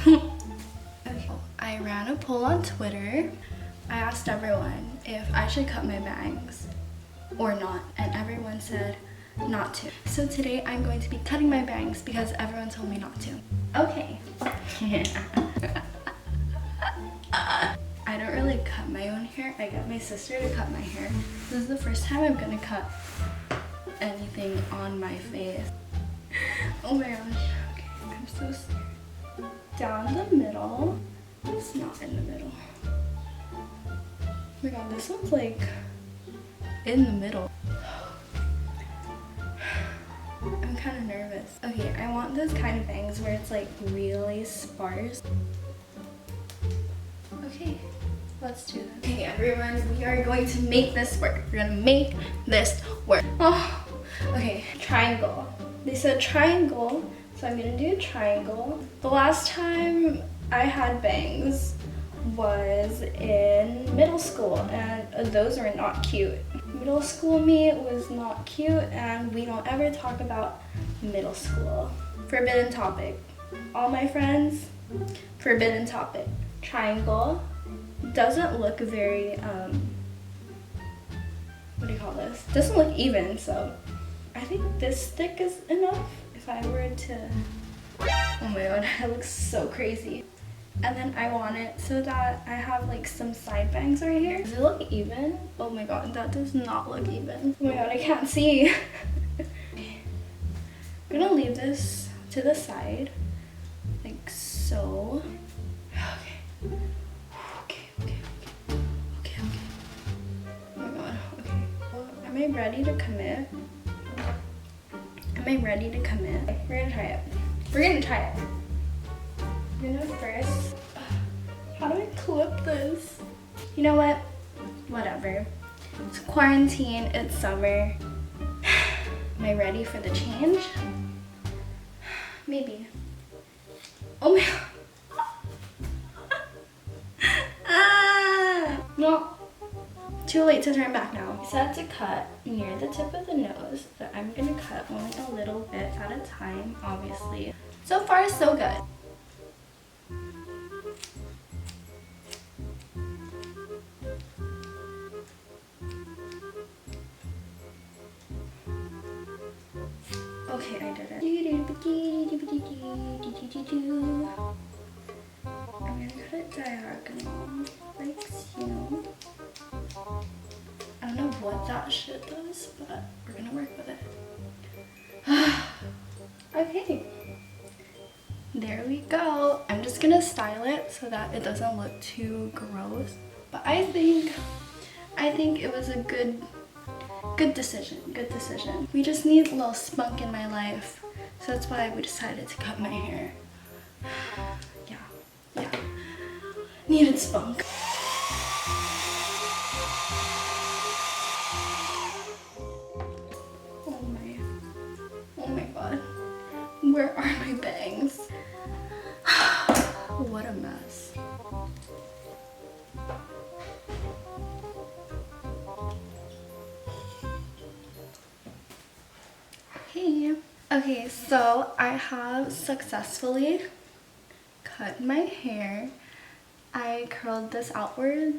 Okay, I ran a poll on Twitter. I asked everyone if I should cut my bangs or not, and everyone said not to. So today I'm going to be cutting my bangs because everyone told me not to. Okay. I don't really cut my own hair. I get my sister to cut my hair. This is the first time I'm gonna cut anything on my face. Oh my gosh. Okay, I'm so scared. Down the middle. It's not in the middle. Oh my god, this one's like in the middle. I'm kind of nervous. Okay, I want those kind of bangs where it's like really sparse. Okay, let's do this. Okay, everyone, we are going to make this work. We're gonna make this work. Oh, okay, triangle. They said triangle, so I'm gonna do a triangle. The last time I had bangs was in middle school, and those were not cute. Middle school me was not cute, and we don't ever talk about middle school. Forbidden topic. All my friends, forbidden topic. Triangle doesn't look very, what do you call this? Doesn't look even, so I think this thick is enough if I were to, oh my god, it looks so crazy. And then I want it so that I have like some side bangs right here. Does it look even? Oh my god, that does not look even. Oh my god, I can't see. I'm gonna leave this to the side, like so. Okay. Oh my god, okay. Well, am I ready to commit? Am I ready to commit? We're gonna try it. We're gonna try it. I'm gonna first, how do I clip this? You know what? Whatever. It's quarantine, it's summer. Am I ready for the change? Maybe. Oh my god. No. Too late to turn back now. I said to cut near the tip of the nose, but I'm gonna cut only a little bit at a time, obviously. So far, so good. Okay, I did it. I'm gonna cut it diagonal, like so. I don't know what that shit does, but we're gonna work with it. Okay. There we go. I'm just gonna style it so that it doesn't look too gross. But I think it was a good decision. Good decision. We just need a little spunk in my life. So that's why we decided to cut my hair. Yeah. Needed spunk. Oh my god. Where are my bangs? What a mess. Okay, so I have successfully cut my hair. I curled this outward.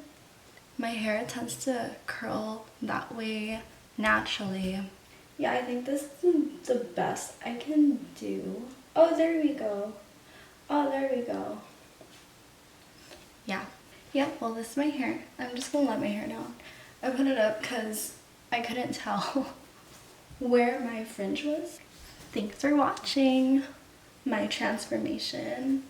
My hair tends to curl that way naturally. Yeah, I think this is the best I can do. Oh, there we go. Oh, there we go. Yeah, well, this is my hair. I'm just gonna let my hair down. I put it up because I couldn't tell where my fringe was. Thanks for watching my transformation.